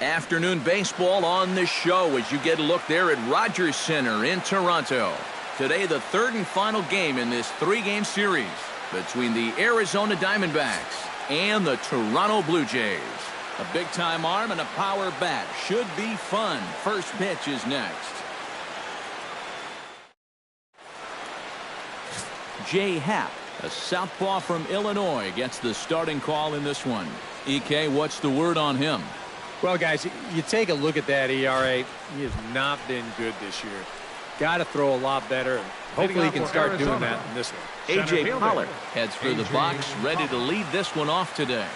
Afternoon baseball on the show as you get a look there at Rogers Center in Toronto. Today, the third and final game in this three-game series between the Arizona Diamondbacks and the Toronto Blue Jays. A big-time arm and a power bat. Should be fun. First pitch is next. Jay Happ, a southpaw from Illinois, gets the starting call in this one. EK, what's the word on him? Well, guys, you take a look at that ERA. He has not been good this year. Got to throw a lot better. Hopefully he can start doing that in this one. A.J. Pollard heads for the box, ready to lead this one off today.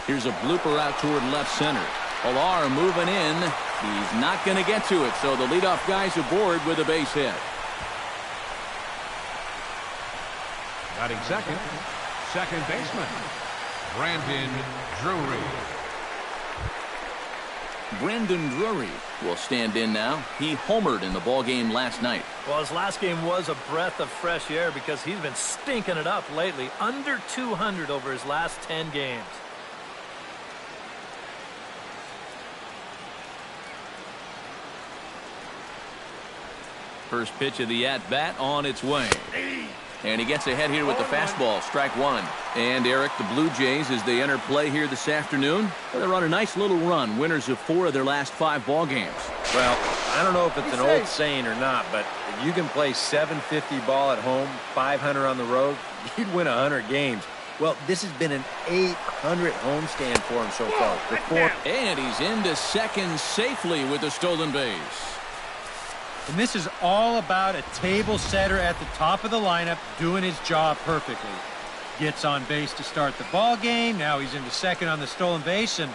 Here's a blooper out toward left center. Pilar moving in. He's not going to get to it, so the leadoff guy's aboard with a base hit. Batting second baseman, Brandon Drury. Brandon Drury will stand in now. He homered in the ballgame last night. Well, his last game was a breath of fresh air because he's been stinking it up lately. Under 200 over his last 10 games. First pitch of the at-bat on its way. And he gets ahead here with the fastball, strike one. And Eric, the Blue Jays, as they enter play here this afternoon, they're on a nice little run, winners of 4 of their last 5 ball games. Well, I don't know if it's an old saying or not, but if you can play .750 ball at home, .500 on the road, you'd win 100 games. Well, this has been an .800 homestand for him so far. And he's into second safely with a stolen base. And this is all about a table setter at the top of the lineup doing his job perfectly. Gets on base to start the ball game. Now he's into second on the stolen base, and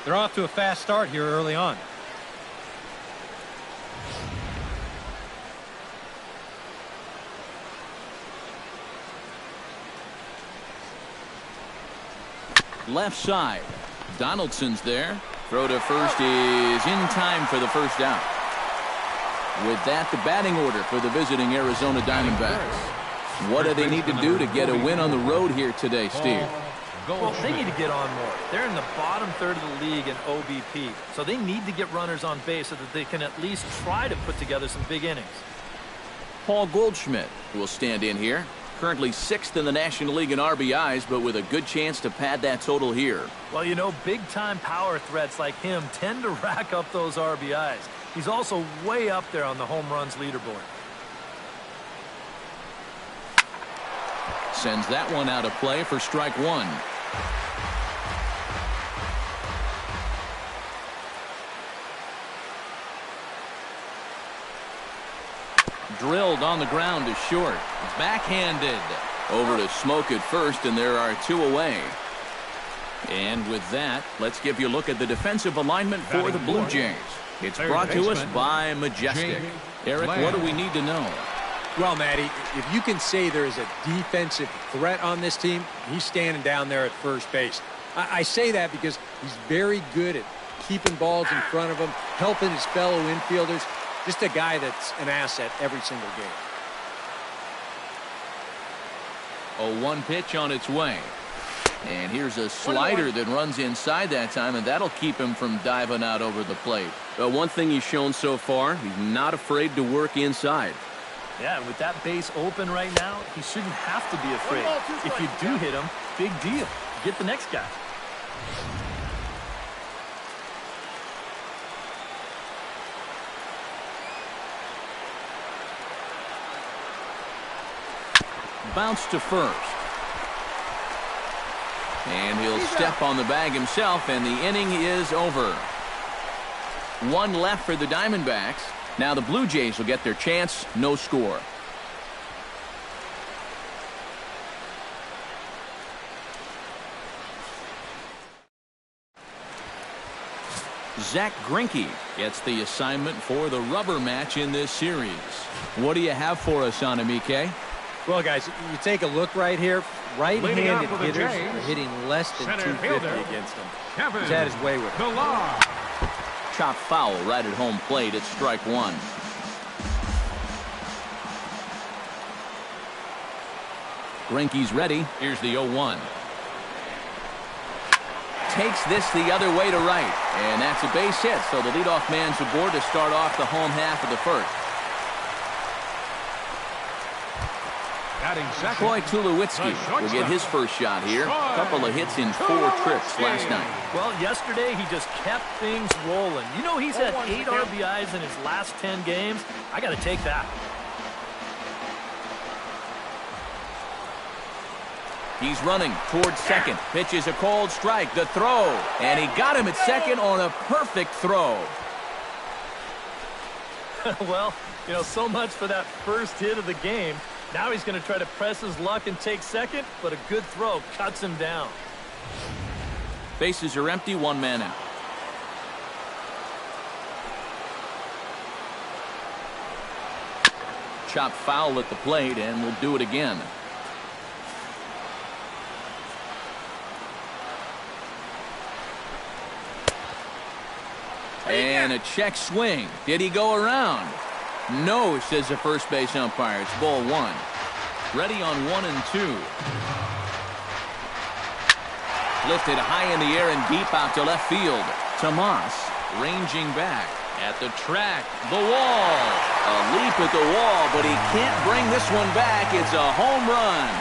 they're off to a fast start here early on. Left side. Donaldson's there. Throw to first is in time for the first out. With that, the batting order for the visiting Arizona Diamondbacks. What do they need to do to get a win on the road here today, Steve? Well, they need to get on more. They're in the bottom third of the league in OBP, so they need to get runners on base so that they can at least try to put together some big innings. Paul Goldschmidt will stand in here. Currently 6th in the National League in RBIs, but with a good chance to pad that total here. Well, you know, big-time power threats like him tend to rack up those RBIs. He's also way up there on the home runs leaderboard. Sends that one out of play for strike one. Drilled on the ground to short. Backhanded. Over to Smoke at first, and there are 2 away. And with that, let's give you a look at the defensive alignment for the Blue Jays. It's brought to us by Majestic. Eric, what do we need to know? Well, Matty, if you can say there is a defensive threat on this team, he's standing down there at first base. I say that because he's very good at keeping balls in front of him, helping his fellow infielders. Just a guy that's an asset every single game. A 1 pitch on its way. And here's a slider that runs inside that time, and that'll keep him from diving out over the plate. But one thing he's shown so far, he's not afraid to work inside. Yeah, with that base open right now, he shouldn't have to be afraid. If you do hit him, big deal. Get the next guy. Bounce to first. And he'll step on the bag himself, and the inning is over. 1 left for the Diamondbacks. Now the Blue Jays will get their chance. No score. Zach Greinke gets the assignment for the rubber match in this series. What do you have for us on him, EK? Well, guys, you take a look right here. Right-handed hitters are hitting less than center 250 fielder, against him. Kevin He's had his way with it. Millar. Chop foul right at home plate. It's strike one. Greinke's ready. Here's the 0-1. Takes this the other way to right. And that's a base hit. So the leadoff man's aboard to start off the home half of the first. Batting second, Troy Tulowitzki will get his first shot here. A couple of hits in 4 trips last night. Well, yesterday he just kept things rolling. You know, he's had 8 RBIs in his last 10 games. I got to take that. He's running towards second. Pitches a cold strike. The throw. And he got him at second on a perfect throw. Well, you know, so much for that first hit of the game. Now he's going to try to press his luck and take second, but a good throw cuts him down. Bases are empty, 1 man out. Chop foul at the plate, and we'll do it again. And a check swing. Did he go around? No, says the first base umpire. It's ball 1. Ready on 1 and 2. Lifted high in the air and deep out to left field. Tomas ranging back at the track. The wall. A leap at the wall, but he can't bring this one back. It's a home run.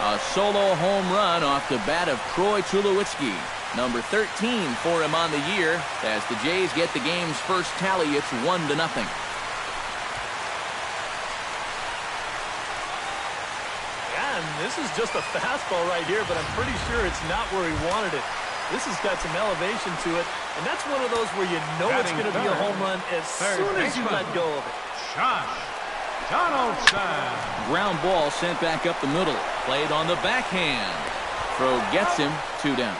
A solo home run off the bat of Troy Tulowitzki. Number 13 for him on the year. As the Jays get the game's first tally, it's 1-0. Yeah, and this is just a fastball right here, but I'm pretty sure it's not where he wanted it. This has got some elevation to it, and that's one of those where you know it's going to be a home run as soon as you let go of it. Josh Donaldson. Ground ball sent back up the middle. Played on the backhand. Throw gets him. 2 down.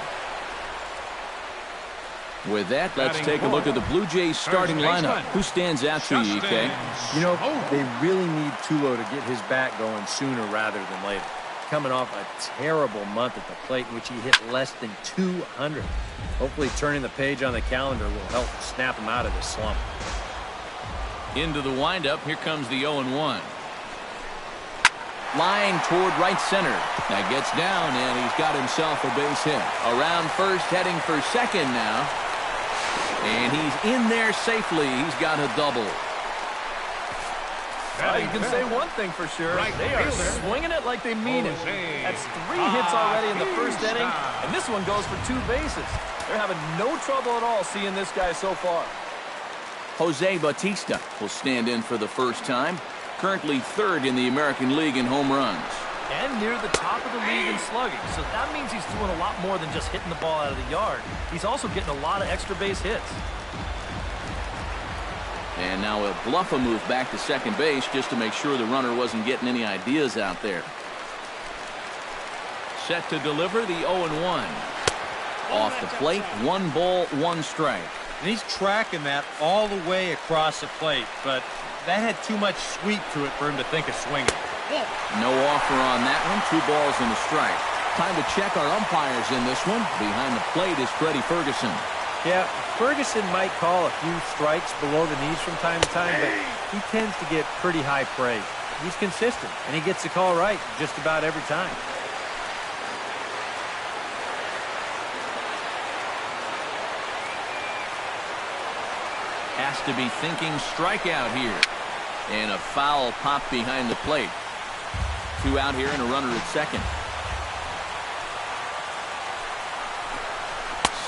With that, let's take a look at the Blue Jays starting lineup. Who stands out to you, EK? You know, they really need Tulo to get his bat going sooner rather than later. Coming off a terrible month at the plate in which he hit less than 200. Hopefully turning the page on the calendar will help snap him out of this slump. Into the windup. Here comes the 0-1. Line toward right center. That gets down, and he's got himself a base hit. Around first, heading for second now. And he's in there safely. He's got a double. You can say one thing for sure. They are swinging it like they mean it. That's 3 hits already in the first inning, and this one goes for 2 bases. They're having no trouble at all seeing this guy so far. Jose Bautista will stand in for the first time. Currently 3rd in the American League in home runs. And near the top of the league in slugging. So that means he's doing a lot more than just hitting the ball out of the yard. He's also getting a lot of extra base hits. And now he'll bluff a move back to second base just to make sure the runner wasn't getting any ideas out there. Set to deliver the 0-1. Off the plate, 1 ball, 1 strike. And he's tracking that all the way across the plate, but that had too much sweep to it for him to think of swinging. No offer on that one. 2 balls and a strike. Time to check our umpires in this one. Behind the plate is Freddie Ferguson. Yeah, Ferguson might call a few strikes below the knees from time to time, but he tends to get pretty high praise. He's consistent, and he gets the call right just about every time. Has to be thinking strikeout here. And a foul pop behind the plate. 2 out here and a runner at second.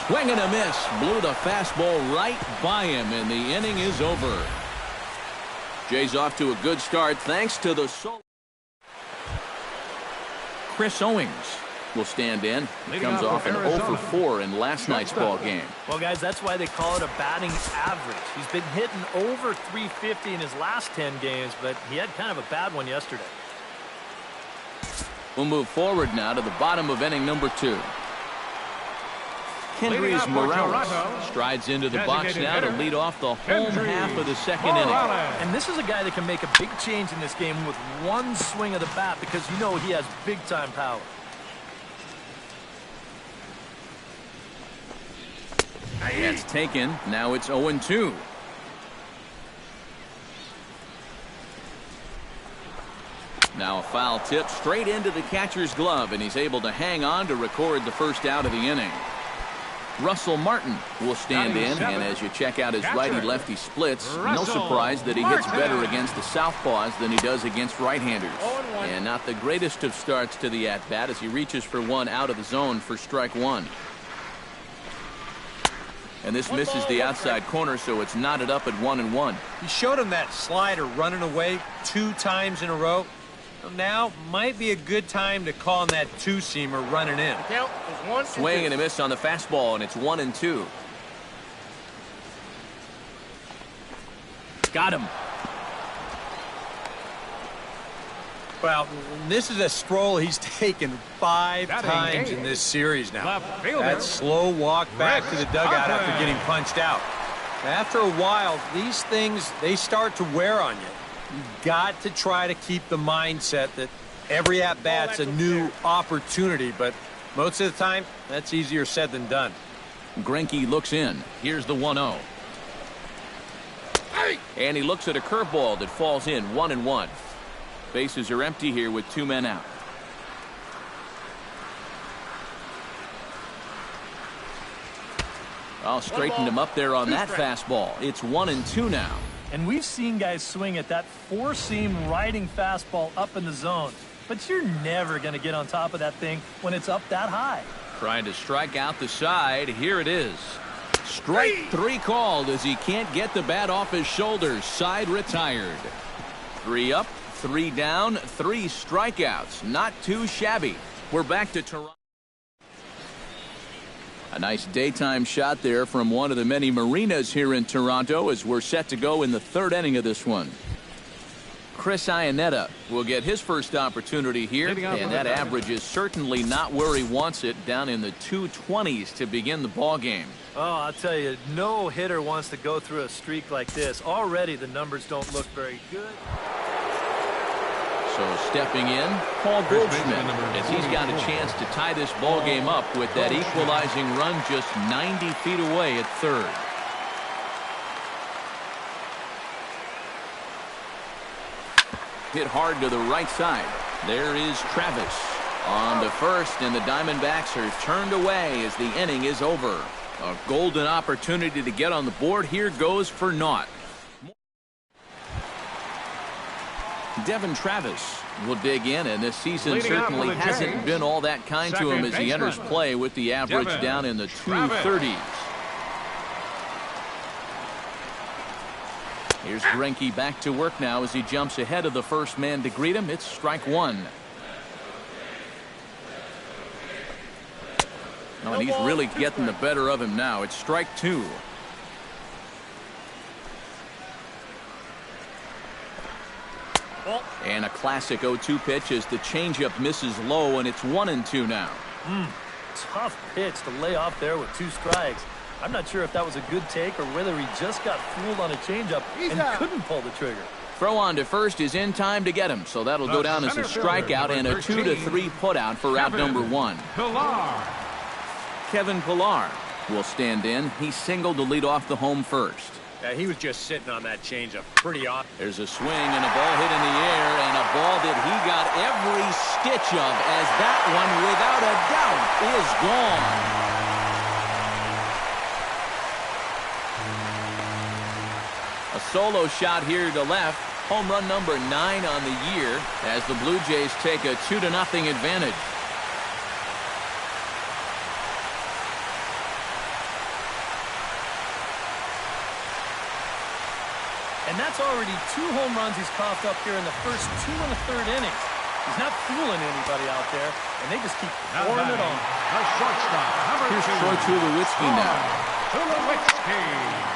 Swing and a miss. Blew the fastball right by him, and the inning is over. Jays off to a good start thanks to the solo. Chris Owings will stand in. He comes off an 0 for 4 in last night's ball game. Well, guys, that's why they call it a batting average. He's been hitting over 350 in his last 10 games, but he had kind of a bad one yesterday. We'll move forward now to the bottom of inning number 2. Kendrys Morales strides into the box now to lead off the home half of the second inning. And this is a guy that can make a big change in this game with one swing of the bat because you know he has big-time power. That's taken. Now it's 0-2. Now a foul tip straight into the catcher's glove, and he's able to hang on to record the first out of the inning. Russell Martin will stand in, and as you check out his righty-lefty splits, no surprise that he hits better against the southpaws than he does against right-handers. And not the greatest of starts to the at-bat as he reaches for one out of the zone for strike one. And this misses the outside corner, so it's knotted up at 1-1. He showed him that slider running away 2 times in a row. So now might be a good time to call him that two-seamer running in. Swing and a miss on the fastball, and it's 1-2. Got him. Well, this is a stroll he's taken 5 times in this series now. That slow walk back to the dugout after getting punched out. After a while, these things, they start to wear on you. You've got to try to keep the mindset that every at-bat's a new opportunity, but most of the time, that's easier said than done. Greinke looks in. Here's the 1-0. And he looks at a curveball that falls in, 1-1. Bases are empty here with 2 men out. Oh, straightened him up there on that fastball. It's 1-2 now. And we've seen guys swing at that four-seam riding fastball up in the zone. But you're never going to get on top of that thing when it's up that high. Trying to strike out the side. Here it is. Strike 3 called as he can't get the bat off his shoulders. Side retired. 3 up, 3 down, 3 strikeouts. Not too shabby. We're back to Toronto. A nice daytime shot there from one of the many marinas here in Toronto as we're set to go in the 3rd inning of this one. Chris Iannetta will get his first opportunity here, and that average is certainly not where he wants it, down in the 220s to begin the ball game. Oh, I'll tell you, no hitter wants to go through a streak like this. Already the numbers don't look very good. So stepping in, Paul Goldschmidt, as he's got a chance to tie this ball game up with that equalizing run just 90 feet away at 3rd. Hit hard to the right side. There is Travis on to first, and the Diamondbacks are turned away as the inning is over. A golden opportunity to get on the board. Here goes for naught. Devin Travis will dig in, and this season certainly hasn't been all that kind to him as he enters play with the average down in the 230s. Here's Greinke back to work now as he jumps ahead of the first man to greet him. It's strike 1. Oh, and he's really getting the better of him now. It's strike 2. And a classic 0-2 pitch as the changeup misses low, and it's 1-2 now. Tough pitch to lay off there with 2 strikes. I'm not sure if that was a good take or whether he just got fooled on a changeup and couldn't pull the trigger. Throw on to first is in time to get him, so that'll go down as a strikeout and a 2-3 putout for out number 1. Kevin Pillar will stand in. He singled to lead off the home first. Yeah, he was just sitting on that changeup pretty often. There's a swing and a ball hit in the air, and a ball that he got every stitch of, as that one, without a doubt, is gone. A solo shot here to left. Home run number 9 on the year as the Blue Jays take a 2-0 advantage. And that's already 2 home runs he's coughed up here in the first 2 and the 3rd innings. He's not fooling anybody out there, and they just keep pouring it on. Here's Troy Tulowitzki now.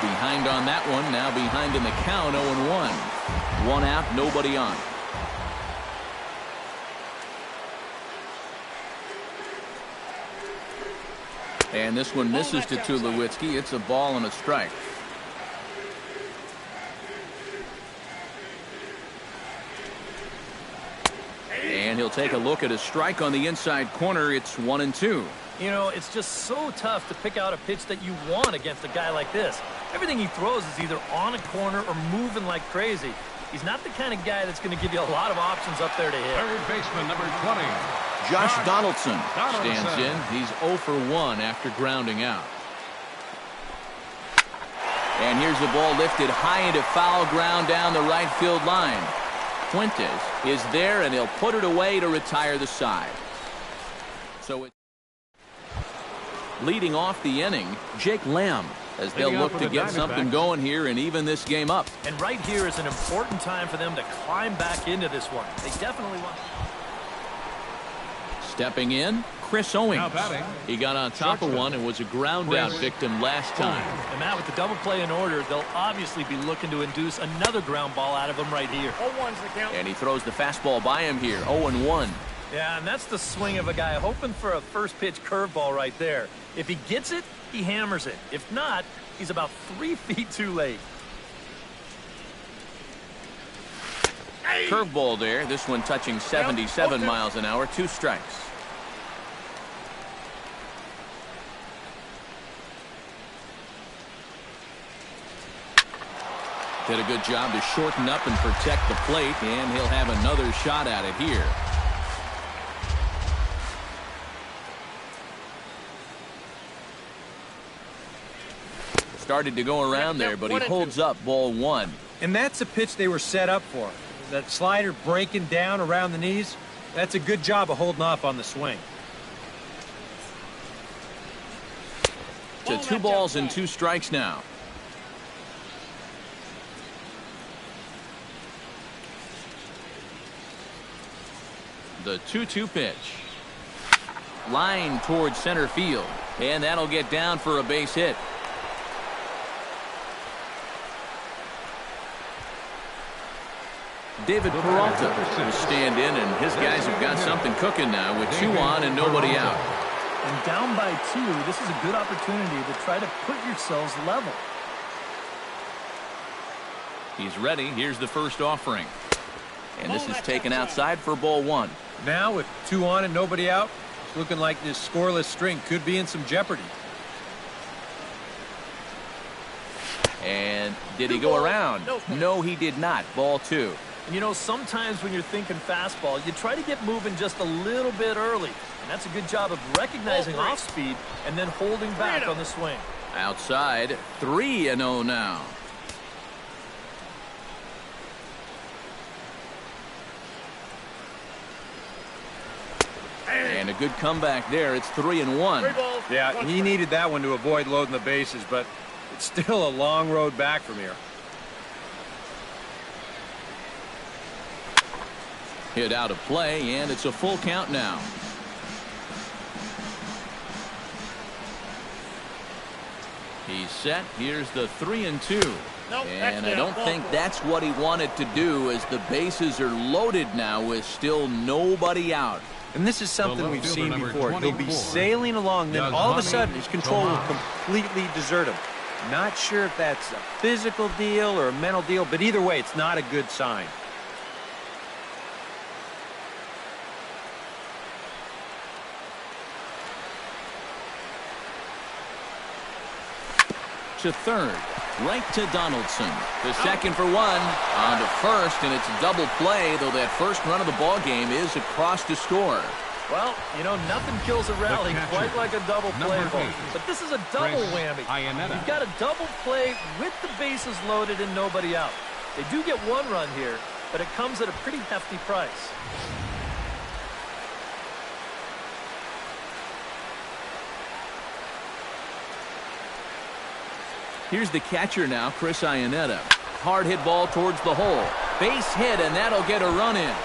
Behind on that one, now behind in the count, 0-1. 1 out, nobody on. And this one misses to Tulowitzki. It's a ball and a strike. And he'll take a look at a strike on the inside corner. It's 1-2. You know, it's just so tough to pick out a pitch that you want against a guy like this. Everything he throws is either on a corner or moving like crazy. He's not the kind of guy that's going to give you a lot of options up there to hit. Third baseman, number 20. Josh Donaldson stands in. He's 0 for 1 after grounding out. And here's the ball lifted high into foul ground down the right field line. Fuentes is there, and he'll put it away to retire the side. So it's leading off the inning, Jake Lamb, as they'll look to get something going here and even this game up. And right here is an important time for them to climb back into this one. They definitely want. Stepping in, Chris Owings. He got on top of one and was a ground out victim last time. And Matt, with the double play in order, they'll obviously be looking to induce another ground ball out of him right here. 0-1's the count. And he throws the fastball by him here, 0-1. Yeah, and that's the swing of a guy hoping for a first pitch curveball right there. If he gets it, he hammers it. If not, he's about 3 feet too late. Curveball there. This one touching 77 miles an hour. 2 strikes. Did a good job to shorten up and protect the plate, and he'll have another shot at it here. Started to go around there, but he holds up ball 1. And that's a pitch they were set up for. That slider breaking down around the knees, that's a good job of holding off on the swing. To 2 balls and 2 strikes now. The 2-2 pitch. Line towards center field. And that'll get down for a base hit. David Peralta will stand in, and his guys have got something cooking now with 2 on and nobody out. And down by 2, this is a good opportunity to try to put yourselves level. He's ready. Here's the first offering. And this is taken outside for ball 1. Now with 2 on and nobody out, it's looking like this scoreless string could be in some jeopardy. And did he go around? No, he did not. Ball 2. And you know, sometimes when you're thinking fastball, you try to get moving just a little bit early. And that's a good job of recognizing off speed and then holding back on the swing. Outside, 3-0 now. And a good comeback there. It's 3-1. Yeah, he needed that one to avoid loading the bases, but it's still a long road back from here. Hit out of play, and it's a full count now. He's set. Here's the 3-2. And I don't think that's what he wanted to do, as the bases are loaded now with still nobody out. And this is something we've seen before. He'll be sailing along, then all of a sudden his control will completely desert him. Not sure if that's a physical deal or a mental deal, but either way, it's not a good sign. To third, right to Donaldson. The second for 1, on to first, and it's a double play, though that first run of the ball game is across to score. Well, you know, nothing kills a rally quite like a double play ball. But this is a double whammy. You've got a double play with the bases loaded and nobody out. They do get 1 run here, but it comes at a pretty hefty price. Here's the catcher now, Chris Iannetta. Hard hit ball towards the hole. Base hit, and that'll get a run in.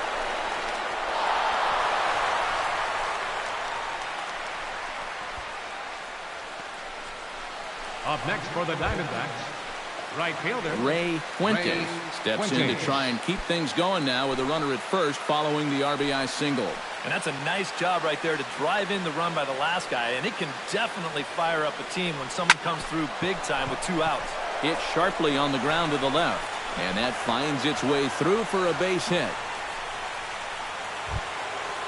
Up next for the Diamondbacks, Right fielder. Ray Fuentes steps in to try and keep things going now with a runner at first following the RBI single. And that's a nice job right there to drive in the run by the last guy, and it can definitely fire up a team when someone comes through big time with 2 outs. Hit sharply on the ground to the left, and that finds its way through for a base hit.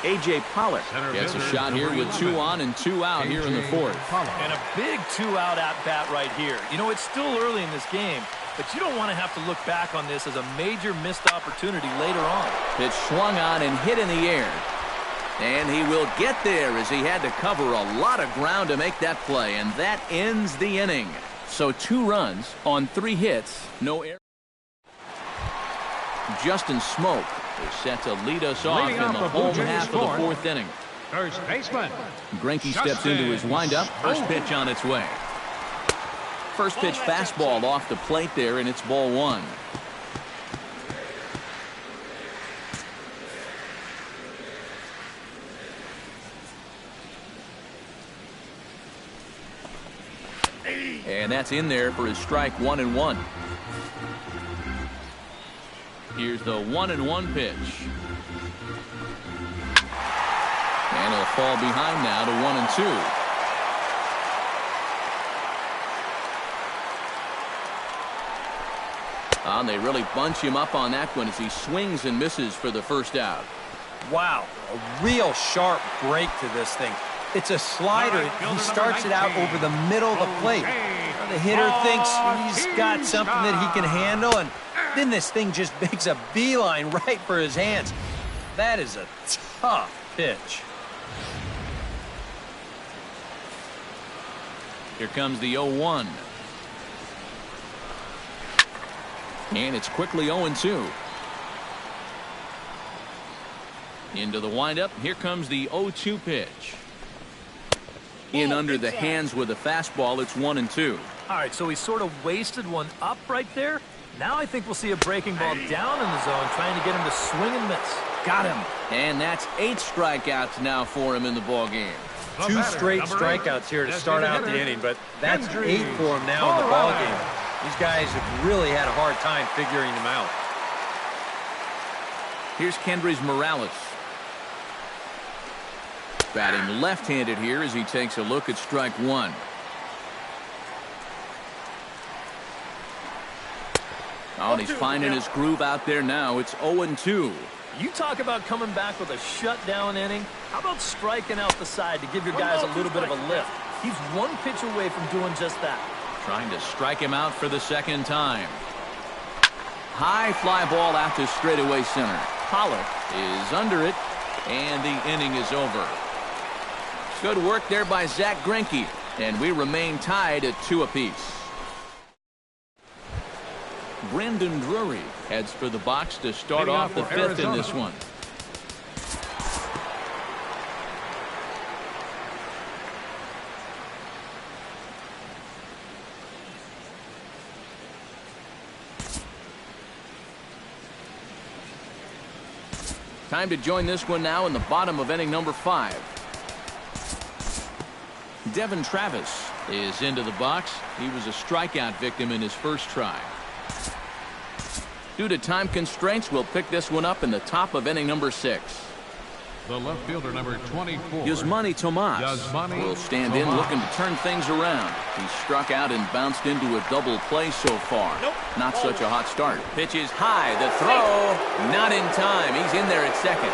A.J. Pollock gets a shot here with 2 on and 2 out here in the 4th. And a big 2-out at-bat right here. You know, it's still early in this game, but you don't want to have to look back on this as a major missed opportunity later on. Pitch swung on and hit in the air. And he will get there as he had to cover a lot of ground to make that play, and that ends the inning. So 2 runs on 3 hits, no error. Justin Smoke is set to lead us off in the home half of the 4th inning. First baseman. Greinke steps into his windup. First pitch on its way. First pitch fastball off the plate there, and it's ball 1. And that's in there for his strike 1-1. Here's the 1-1 pitch. And he'll fall behind now to 1-2. And they really bunch him up on that one as he swings and misses for the first out. Wow, a real sharp break to this thing. It's a slider. He starts it out over the middle of the plate. The hitter thinks he's got something that he can handle, and then this thing just makes a beeline right for his hands. That is a tough pitch. Here comes the 0-1. And it's quickly 0-2. Into the windup. Here comes the 0-2 pitch. In under the hands with a fastball. It's 1-2. All right, so he sort of wasted one up right there. Now I think we'll see a breaking ball down in the zone, trying to get him to swing and miss. Got him. And that's 8 strikeouts now for him in the ball game. 2 straight strikeouts here to start out the inning, but that's 8 for him now in the ball game. These guys have really had a hard time figuring them out. Here's Kendrys Morales. Batting left-handed here as he takes a look at strike 1. Oh, and he's finding his groove out there now. It's 0-2. You talk about coming back with a shutdown inning. How about striking out the side to give your guys a little bit of a lift? He's 1 pitch away from doing just that. Trying to strike him out for the 2nd time. High fly ball out to straightaway center. Pollock is under it, and the inning is over. Good work there by Zach Greinke, and we remain tied at 2 apiece. Brandon Drury heads for the box to start off the 5th in this one. Time to join this one now in the bottom of inning number 5. Devin Travis is into the box. He was a strikeout victim in his first try. Due to time constraints, we'll pick this one up in the top of inning number 6. The left fielder, number 24. Yasmani Tomas will stand in looking to turn things around. He struck out and bounced into a double play so far. Not such a hot start. Pitch is high. The throw, not in time. He's in there at second.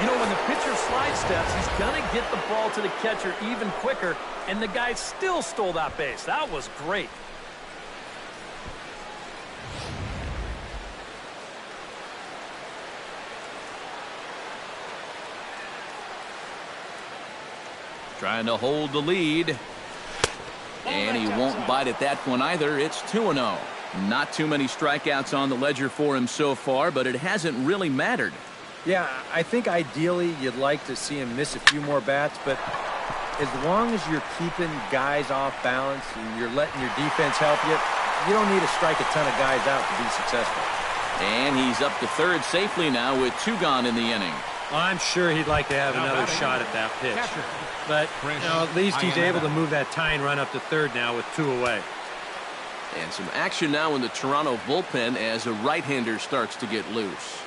You know, when the pitcher slide steps, he's going to get the ball to the catcher even quicker, and the guy still stole that base. That was great. Trying to hold the lead. And he won't bite at that one either. It's 2-0. Not too many strikeouts on the ledger for him so far, but it hasn't really mattered. Yeah, I think ideally you'd like to see him miss a few more bats, but as long as you're keeping guys off balance and you're letting your defense help you, you don't need to strike a ton of guys out to be successful. And he's up to third safely now with 2 gone in the inning. Well, I'm sure he'd like to have another shot at that pitch. But, you know, at least he's able to move that tying run up to third now with 2 away. And some action now in the Toronto bullpen as a right-hander starts to get loose.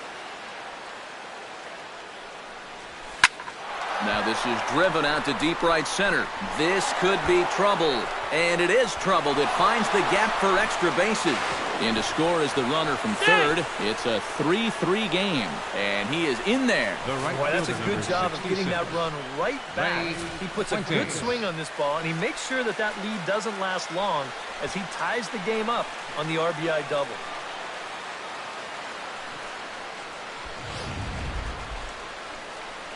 Now this is driven out to deep right center. This could be trouble. And it is trouble. It finds the gap for extra bases. In to score is the runner from third. It's a 3-3 game. And he is in there. Boy, that's a good job of getting that run right back. He puts a good swing on this ball, and he makes sure that that lead doesn't last long as he ties the game up on the RBI double.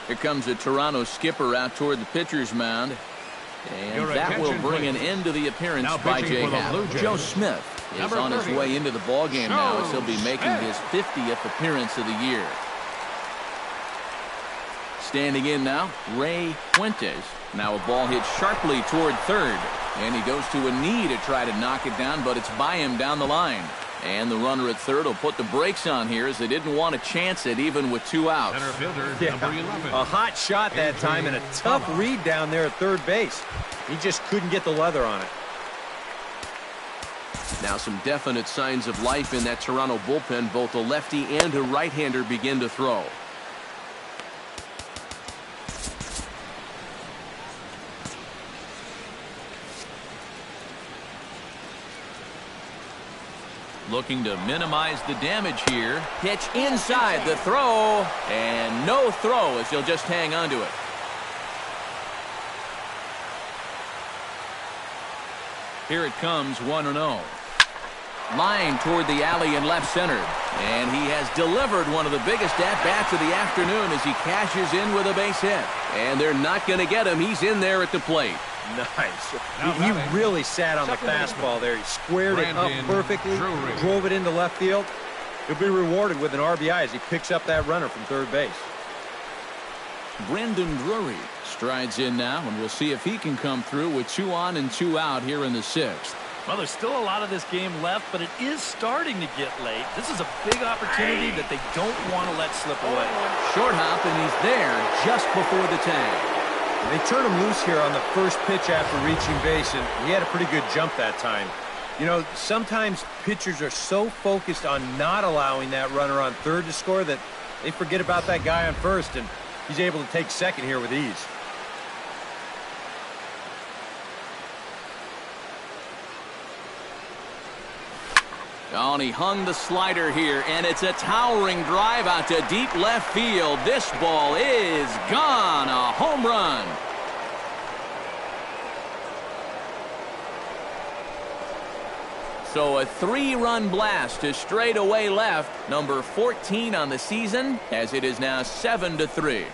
Here comes a Toronto skipper out toward the pitcher's mound. And that will bring an end to the appearance by J-Happ. Joe Smith is on his way into the ballgame now as he'll be making his 50th appearance of the year. Standing in now, Ray Fuentes. Now a ball hit sharply toward third. And he goes to a knee to try to knock it down, but it's by him down the line. And the runner at third will put the brakes on here as they didn't want to chance it even with 2 outs. Center fielder, number 11. A hot shot that time and a tough read down there at third base. He just couldn't get the leather on it. Now some definite signs of life in that Toronto bullpen. Both a lefty and a right-hander begin to throw. Looking to minimize the damage here. Pitch inside the throw. And no throw as he'll just hang on to it. Here it comes, 1-0. Line toward the alley in left center. And he has delivered one of the biggest at-bats of the afternoon as he cashes in with a base hit. And they're not going to get him. He's in there at the plate. Nice. He really sat on the fastball there. He squared it up perfectly, drove it into left field. He'll be rewarded with an RBI as he picks up that runner from third base. Brandon Drury strides in now, and we'll see if he can come through with 2 on and 2 out here in the 6th. Well, there's still a lot of this game left, but it is starting to get late. This is a big opportunity that they don't want to let slip away. Short hop, and he's there just before the tag. They turned him loose here on the first pitch after reaching base, and he had a pretty good jump that time. You know, sometimes pitchers are so focused on not allowing that runner on third to score that they forget about that guy on first, and he's able to take second here with ease. Oh, and he hung the slider here, and it's a towering drive out to deep left field. This ball is gone. A home run. So a 3-run blast to straightaway left, number 14 on the season, as it is now 7-3.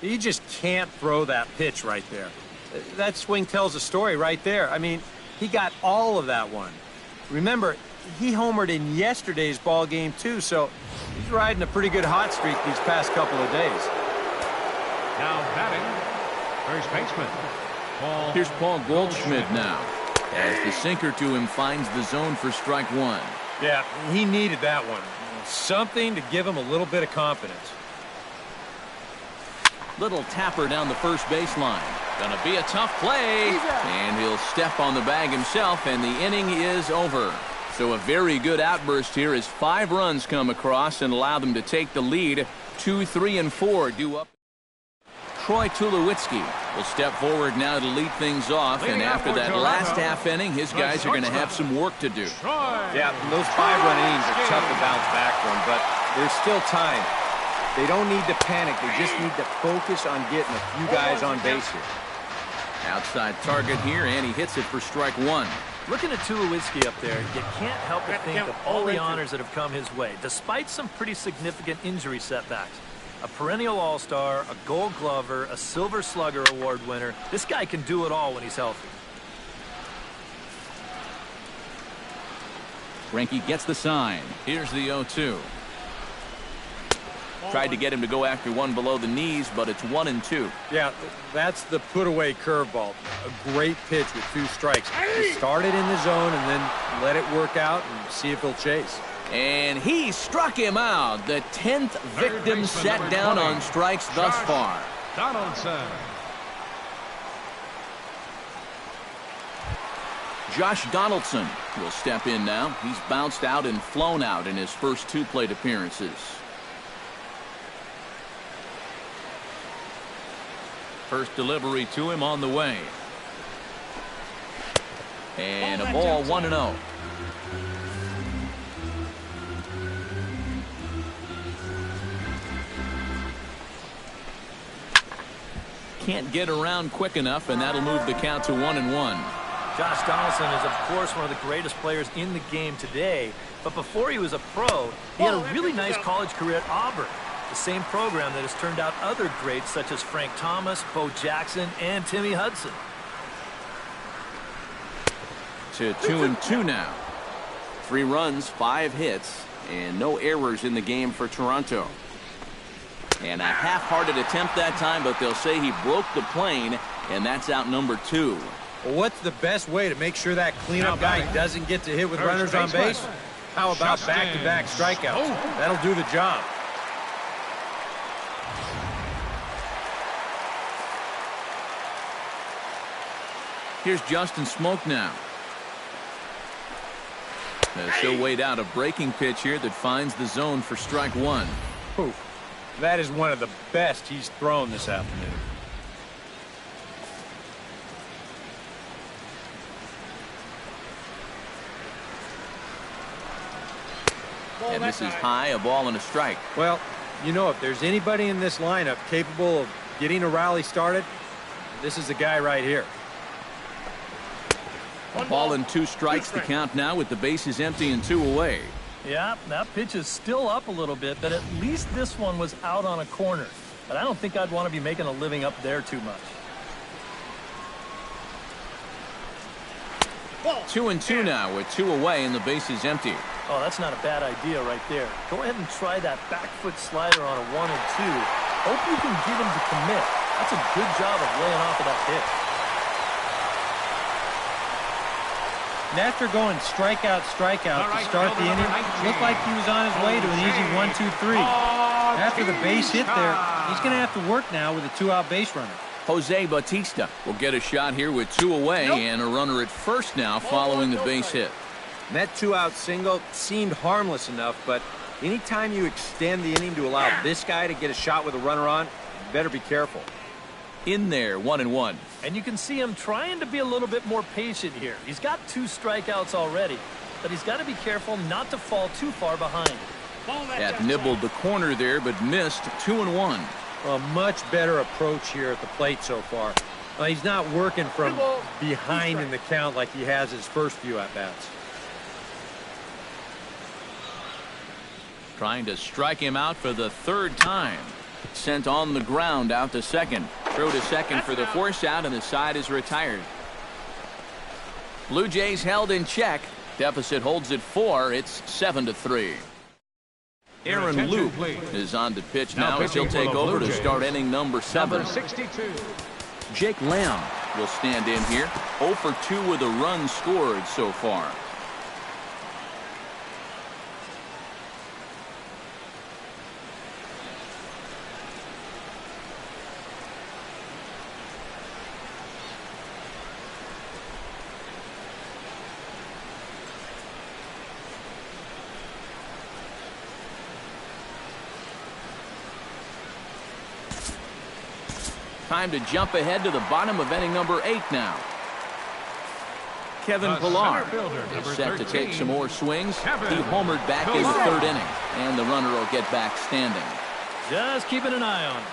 You just can't throw that pitch right there. That swing tells a story right there. I mean, he got all of that one. Remember, he homered in yesterday's ball game too, so he's riding a pretty good hot streak these past couple of days. Now batting, first baseman. Here's Paul Goldschmidt now, as the sinker to him finds the zone for strike 1. Yeah, he needed that one. Something to give him a little bit of confidence. Little tapper down the first baseline. Gonna be a tough play. And he'll step on the bag himself, and the inning is over. So a very good outburst here as 5 runs come across and allow them to take the lead. 2, 3, and 4 due up. Troy Tulowitzki will step forward now to lead things off, and after that last half inning, his guys are going to have some work to do. Yeah, those 5-run innings are tough to bounce back from, but there's still time. They don't need to panic. They just need to focus on getting a few guys on base here. Outside target here, and he hits it for strike 1. Looking at Tulowitzki up there, you can't help but think of all the honors that have come his way, despite some pretty significant injury setbacks. A perennial all-star, a gold glover, a silver slugger award winner. This guy can do it all when he's healthy. Greinke gets the sign. Here's the 0-2. Tried to get him to go after one below the knees, but it's 1-2. Yeah, that's the put-away curveball. A great pitch with 2 strikes. He started in the zone and then let it work out and see if he'll chase. And he struck him out. The 10th victim set down on strikes thus far. Donaldson. Josh Donaldson will step in now. He's bounced out and flown out in his first 2 plate appearances. First delivery to him on the way. And a ball 1-0. Can't get around quick enough, and that'll move the count to 1-1. Josh Donaldson is, of course, one of the greatest players in the game today. But before he was a pro, he had a really nice college career at Auburn, the same program that has turned out other greats such as Frank Thomas, Bo Jackson, and Timmy Hudson. To 2-2 now. 3 runs, 5 hits, and no errors in the game for Toronto. And a half-hearted attempt that time, but they'll say he broke the plane, and that's out number 2. Well, what's the best way to make sure that cleanup guy doesn't get to hit with runners on base? How about back-to-back strikeouts? That'll do the job. Here's Justin Smoke now. He'll wait out a breaking pitch here that finds the zone for strike 1. Ooh, that is one of the best he's thrown this afternoon. And this is high, a ball and a strike. Well, you know, if there's anybody in this lineup capable of getting a rally started, this is the guy right here. A ball and 2 strikes to count now with the bases empty and 2 away. Yeah, that pitch is still up a little bit, but at least this one was out on a corner. But I don't think I'd want to be making a living up there too much. 2-2 now with 2 away and the bases empty. Oh, that's not a bad idea right there. Go ahead and try that back foot slider on a 1 and 2. Hope you can get him to commit. That's a good job of laying off of that pitch. And after going strikeout to start the inning, looked like he was on his way to an easy 1-2-3. After the base hit there, he's going to have to work now with a 2-out base runner. Jose Bautista will get a shot here with 2 away and a runner at first now following the base hit. And that 2-out single seemed harmless enough, but anytime you extend the inning to allow this guy to get a shot with a runner on, you better be careful. In there, 1-1. And you can see him trying to be a little bit more patient here. He's got 2 strikeouts already, but he's got to be careful not to fall too far behind. That nibbled the corner there, but missed. 2-1. A much better approach here at the plate so far. He's not working from behind in the count like he has his first few at-bats. Trying to strike him out for the 3rd time. Sent on the ground out to second. Throw to second for the force out, and the side is retired. Blue Jays held in check. Deficit holds at 4. It's 7-3. Aaron Luke is on to pitch now as he'll take over to start inning number 7. Jake Lamb will stand in here. 0 for 2 with a run scored so far. Time to jump ahead to the bottom of inning number 8 now. Kevin Pillar is set to take some more swings. He homered back in the 3rd inning, and the runner will get back standing. Just keeping an eye on him.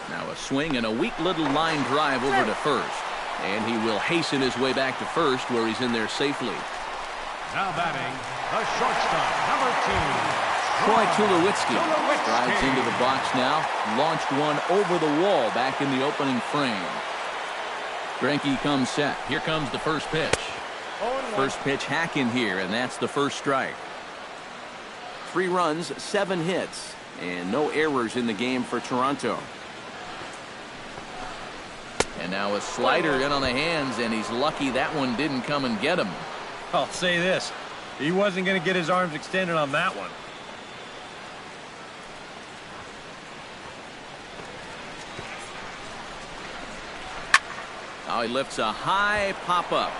Now a swing and a weak little line drive over to first. And he will hasten his way back to first, where he's in there safely. Now batting, the shortstop, number 2. Troy Tulowitzki drives into the box now. Launched one over the wall back in the opening frame. Greinke comes set. Here comes the first pitch. First pitch hack in here, and that's the first strike. 3 runs, 7 hits, and no errors in the game for Toronto. And now a slider in on the hands, and he's lucky that one didn't come and get him. I'll say this. He wasn't going to get his arms extended on that one. He lifts a high pop-up,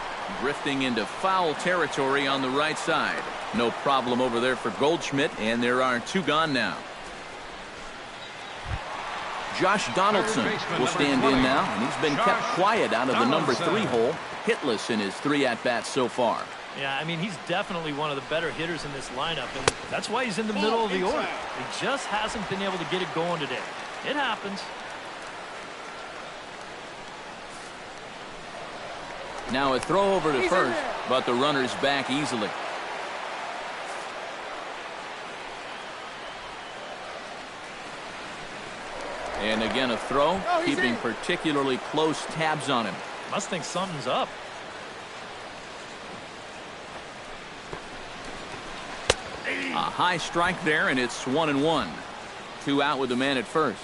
drifting into foul territory on the right side. No problem over there for Goldschmidt, and there are 2 gone now. Josh Donaldson will stand in now, and he's been kept quiet out of the number 3 hole, hitless in his 3 at-bats so far. Yeah, I mean, he's definitely one of the better hitters in this lineup, and that's why he's in the middle of the order. He just hasn't been able to get it going today. It happens. Now a throw over to first, but the runner's back easily. And again a throw, keeping particularly close tabs on him. Must think something's up. A high strike there, and it's 1-1. 2 out with the man at first.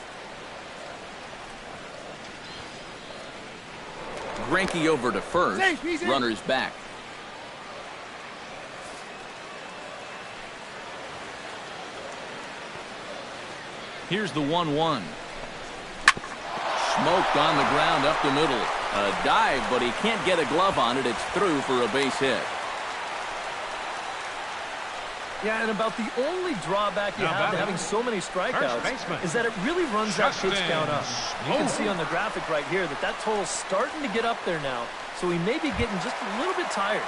Greinke over to first. Runner's back. Here's the 1-1. Smoked on the ground up the middle. A dive, but he can't get a glove on it. It's through for a base hit. Yeah, and about the only drawback you have to having so many strikeouts is that it really runs that pitch count up. You can see on the graphic right here that total's starting to get up there now, so he may be getting just a little bit tired.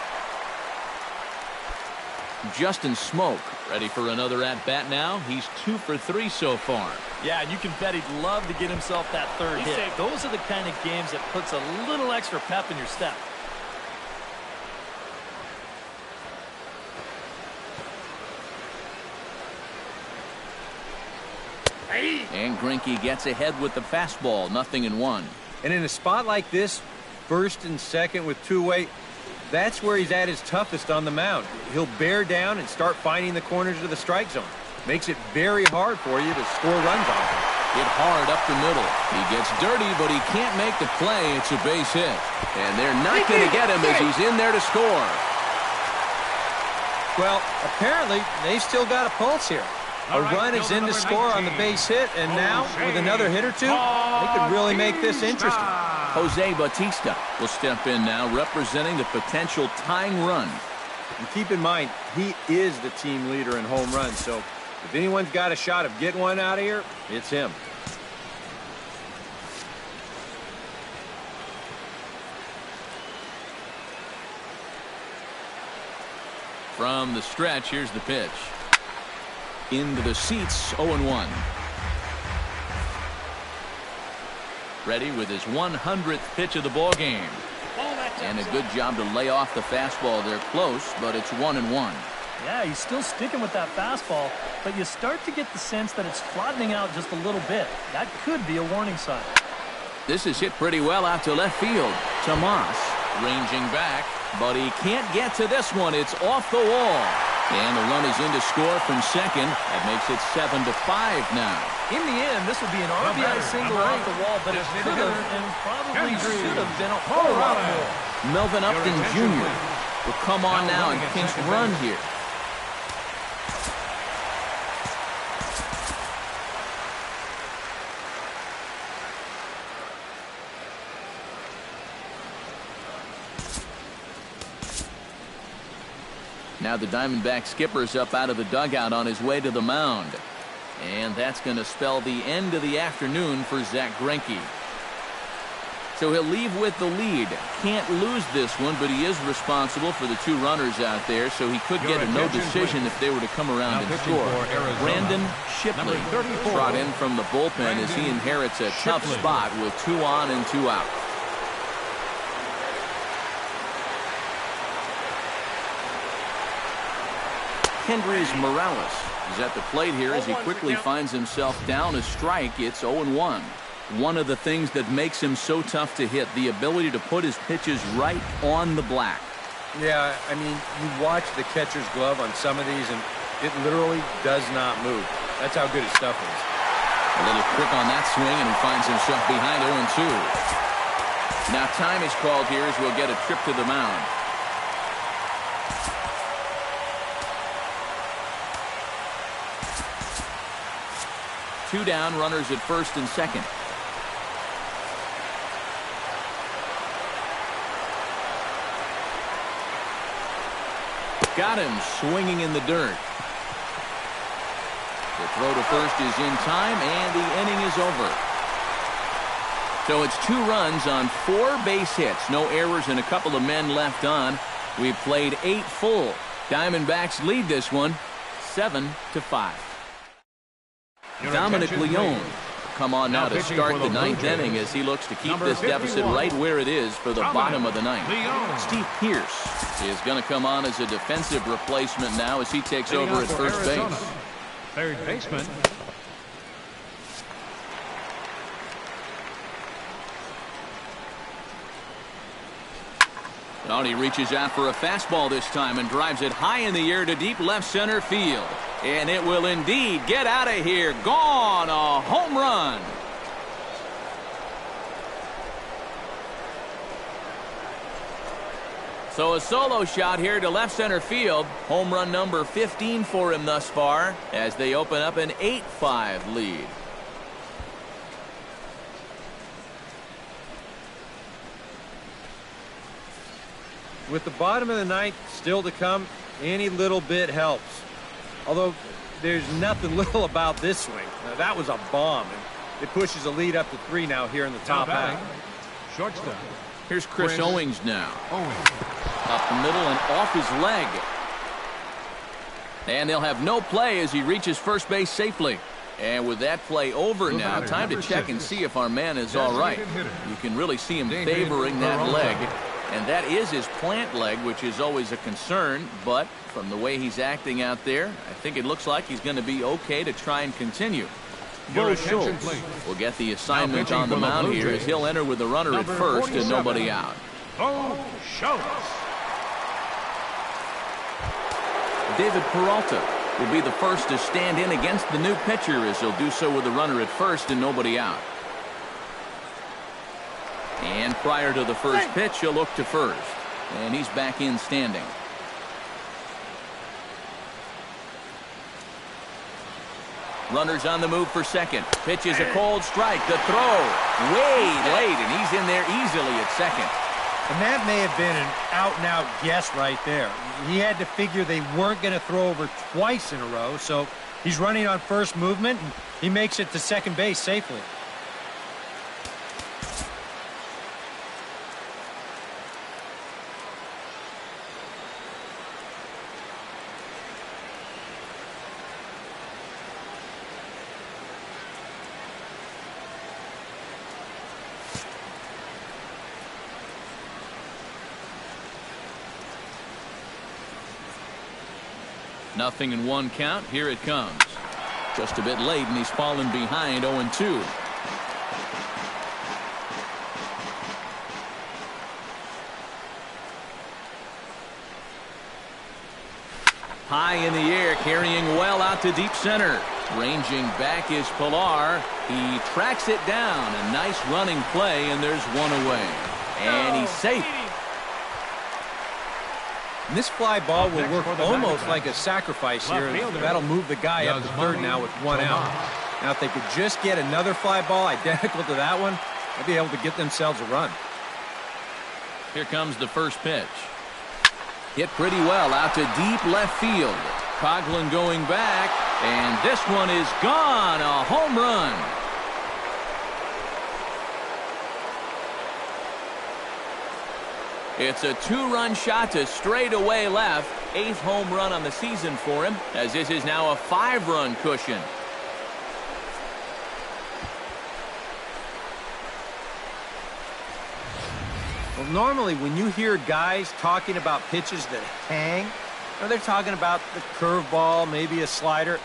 Justin Smoke ready for another at-bat now. He's 2 for 3 so far. Yeah, and you can bet he'd love to get himself that 3rd hit. Those are the kind of games that puts a little extra pep in your step. And Greinke gets ahead with the fastball, 0-1. And in a spot like this, 1st and 2nd with two-way, that's where he's at his toughest on the mound. He'll bear down and start finding the corners of the strike zone. Makes it very hard for you to score runs on him. Hit hard up the middle. He gets dirty, but he can't make the play. It's a base hit. And they're not going to get him as he's in there to score. Well, apparently, they've still got a pulse here. A run is in to score on the base hit, and now, with another hit or two, they could really make this interesting. Jose Bautista will step in now, representing the potential tying run. And keep in mind, he is the team leader in home runs, so if anyone's got a shot of getting one out of here, it's him. From the stretch, here's the pitch. Into the seats, 0-1. Ready with his 100th pitch of the ball game. And a good job to lay off the fastball there close, but it's 1-1. Yeah, he's still sticking with that fastball, but you start to get the sense that it's flattening out just a little bit. That could be a warning sign. This is hit pretty well out to left field. Tomas ranging back, but he can't get to this one. It's off the wall. And the run is in to score from second. That makes it 7-5 now. In the end, this would be an RBI single off the wall, but it could have and probably should have been a whole lot more. Melvin Upton Jr. will come on now and pinch run here. Now the Diamondback skipper's up out of the dugout on his way to the mound. And that's going to spell the end of the afternoon for Zach Greinke. So he'll leave with the lead. Can't lose this one, but he is responsible for the 2 runners out there, so he could get a no decision if they were to come around and score. Brandon Shipley brought in from the bullpen as he inherits a tough spot with 2 on and 2 out. Kendrys Morales is at the plate here as he quickly finds himself down a strike. It's 0-1. One of the things that makes him so tough to hit, the ability to put his pitches right on the black. Yeah, I mean, you watch the catcher's glove on some of these, and it literally does not move. That's how good his stuff is. A little quick on that swing, and he finds himself behind 0-2. Now time is called here as we'll get a trip to the mound. Two down, runners at first and second. got him swinging in the dirt. The throw to first is in time, and the inning is over. So it's 2 runs on 4 base hits. No errors and a couple of men left on. We've played 8 full. Diamondbacks lead this one 7-5. Dominic Leone come on now to start the 9th inning as he looks to keep this deficit right where it is for the bottom of the 9th. Steve Pearce is going to come on as a defensive replacement now as he takes over at first base. Third baseman. Oh, he reaches out for a fastball this time and drives it high in the air to deep left center field. And it will indeed get out of here. Gone. A home run. So a solo shot here to left center field. Home run number 15 for him thus far as they open up an 8-5 lead. With the bottom of the 9th still to come, any little bit helps. Although there's nothing little about this swing. Now, that was a bomb, and it pushes a lead up to 3 now here in the top half. Shortstop. Here's Chris Owings now. Up the middle and off his leg. And they'll have no play as he reaches first base safely. And with that play over now, time to check and see if our man is all right. You can really see him favoring that leg. And that is his plant leg, which is always a concern. But from the way he's acting out there, I think it looks like he's going to be okay to try and continue. Bo Schultz will get the assignment on the mound here as he'll enter with a runner at first and nobody out. Bo Schultz. David Peralta will be the first to stand in against the new pitcher as he'll do so with a runner at first and nobody out. And prior to the first pitch, he'll look to first. And he's back in standing. Runners on the move for second. Pitch is a cold strike. The throw way late, and he's in there easily at second. And that may have been an out-and-out guess right there. He had to figure they weren't going to throw over twice in a row, so he's running on first movement, and he makes it to second base safely. Nothing in 1 count. Here it comes. Just a bit late, and he's fallen behind 0-2. High in the air, carrying well out to deep center. Ranging back is Pilar. He tracks it down. A nice running play, and there's one away. And he's safe. And this fly ball will work almost like a sacrifice here. That'll move the guy up to third now with 1 out. Now, if they could just get another fly ball identical to that one, they'll be able to get themselves a run. Here comes the first pitch. Hit pretty well out to deep left field. Coughlin going back, and this one is gone. A home run. It's a 2-run shot to straightaway left. 8th home run on the season for him, as this is now a 5-run cushion. Well, normally when you hear guys talking about pitches that hang, they're talking about the curveball, maybe a slider.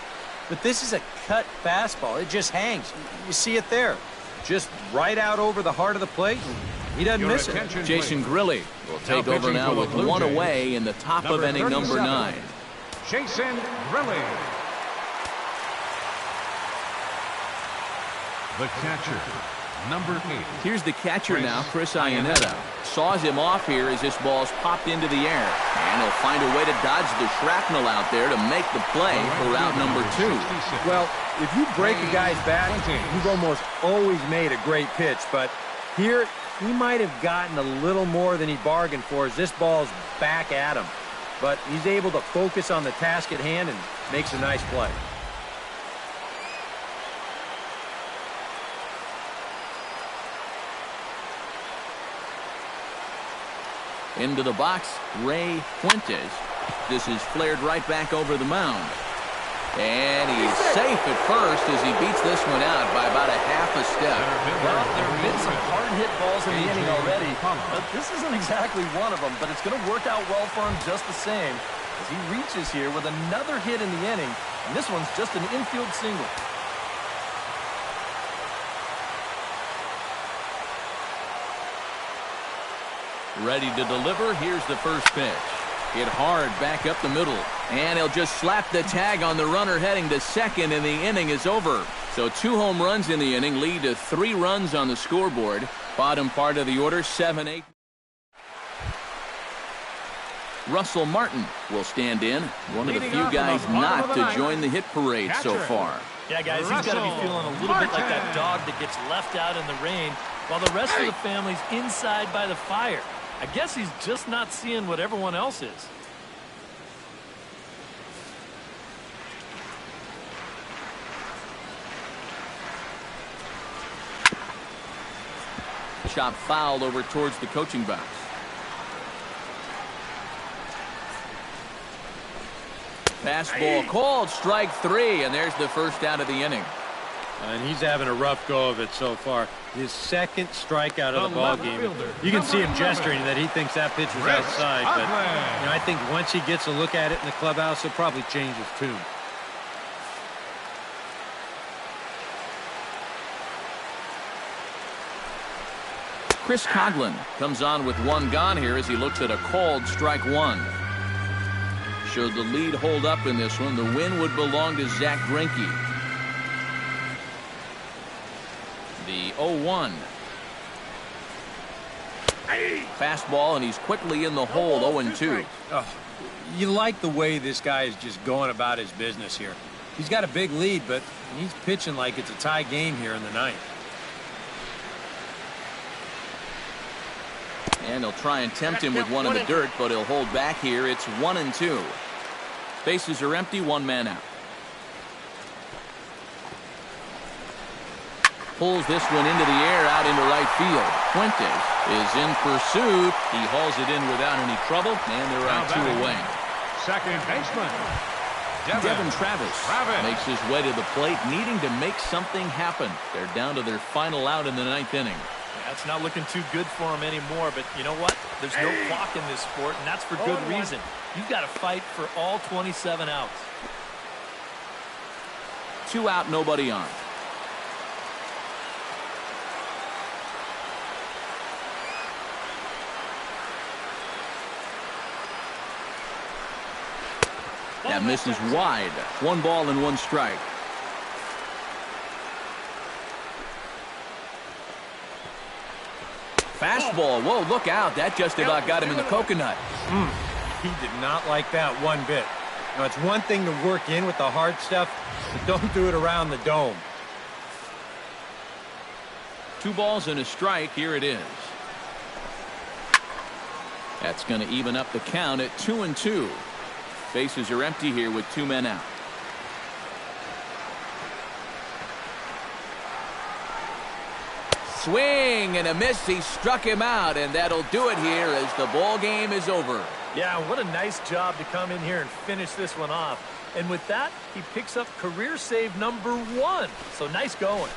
But this is a cut fastball. It just hangs. You see it there. Just right out over the heart of the plate. He doesn't miss it. Jason Grilli will take over now with 1 away in the top of inning number 9. Jason Grilli. The catcher, number 8. Here's the catcher now, Chris Iannetta. Saws him off here as this ball's popped into the air. And he'll find a way to dodge the shrapnel out there to make the play for out number 2. Well, if you break a guy's back, you've almost always made a great pitch. But here, he might have gotten a little more than he bargained for as this ball's back at him. but he's able to focus on the task at hand and makes a nice play. Into the box, Ray Fuentes. This is flared right back over the mound. And he's safe at first as he beats this one out by about a half a step. Well, there have been some hard-hit balls in the inning already, but this isn't exactly one of them, but it's going to work out well for him just the same as he reaches here with another hit in the inning, and this one's just an infield single. Ready to deliver. Here's the first pitch. Hit hard back up the middle. And he'll just slap the tag on the runner heading to second, and the inning is over. So 2 home runs in the inning lead to 3 runs on the scoreboard. Bottom part of the order, 7-8. Russell Martin will stand in. One of the few guys not to join the hit parade so far. Yeah, guys, he's got to be feeling a little bit like that dog that gets left out in the rain while the rest of the family's inside by the fire. I guess he's just not seeing what everyone else is. Chop fouled over towards the coaching box. Fastball called, strike 3, and there's the first out of the inning. And he's having a rough go of it so far. His second strikeout of the ball game. You can see him gesturing that he thinks that pitch was outside. But I think once he gets a look at it in the clubhouse, he'll probably change his tune. Chris Coughlin comes on with 1 gone here as he looks at a called strike 1. Should the lead hold up in this one, the win would belong to Zach Greinke. The 0-1. Fastball, and he's quickly in the hole, 0-2. Oh, you like the way this guy is just going about his business here. He's got a big lead, but he's pitching like it's a tie game here in the ninth. And he'll try and tempt him with one in the dirt, but he'll hold back here. It's 1-2. Bases are empty, 1 man out. Pulls this one into the air out into right field. Fuentes is in pursuit. He hauls it in without any trouble, and they're out 2 away. Second baseman, Devin Travis makes his way to the plate, needing to make something happen. They're down to their final out in the 9th inning. That's not looking too good for him anymore, but you know what? There's no clock in this sport, and that's for good reason. You've got to fight for all 27 outs. 2 out, nobody on. That misses wide. 1 ball and 1 strike. Fastball. Whoa, look out. That just about got him in the coconut. He did not like that one bit. Now, it's one thing to work in with the hard stuff, but don't do it around the dome. 2 balls and a strike. Here it is. That's going to even up the count at 2-2. Bases are empty here with 2 men out. Swing and a miss. He struck him out, and that'll do it here as the ball game is over. Yeah, what a nice job to come in here and finish this one off. And with that, he picks up career save number 1. So nice going.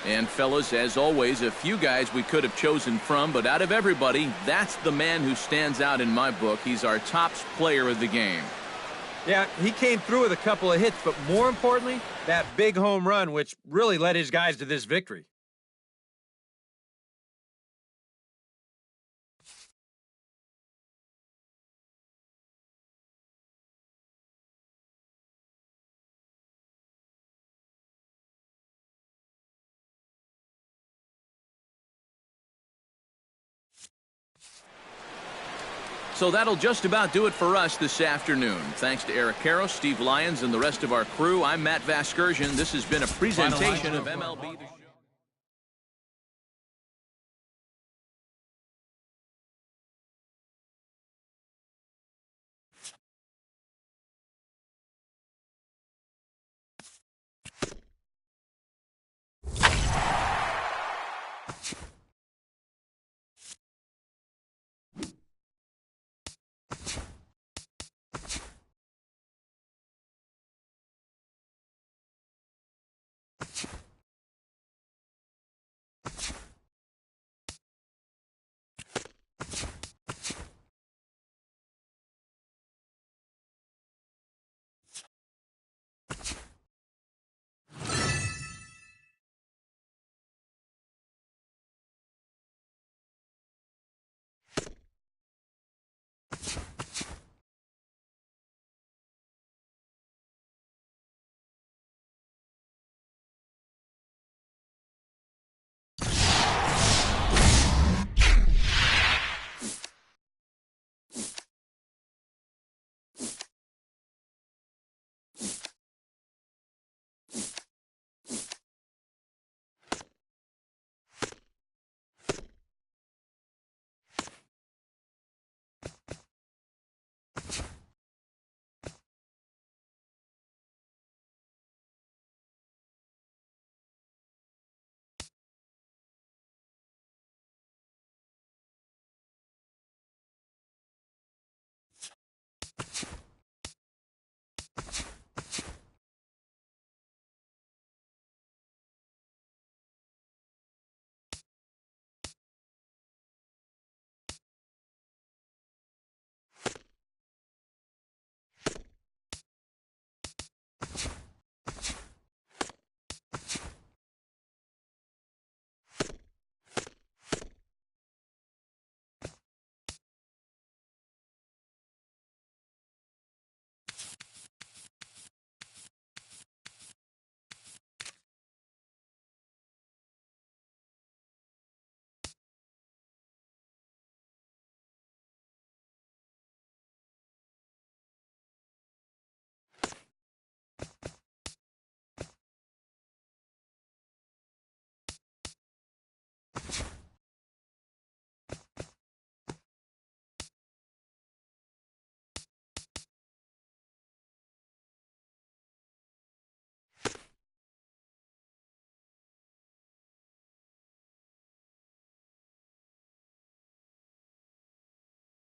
And fellas, as always, a few guys we could have chosen from, but out of everybody, that's the man who stands out in my book. He's our top player of the game. Yeah, he came through with a couple of hits, but more importantly, that big home run, which really led his guys to this victory. So that'll just about do it for us this afternoon. Thanks to Eric Karros, Steve Lyons, and the rest of our crew. I'm Matt Vasgersian. This has been a presentation of MLB.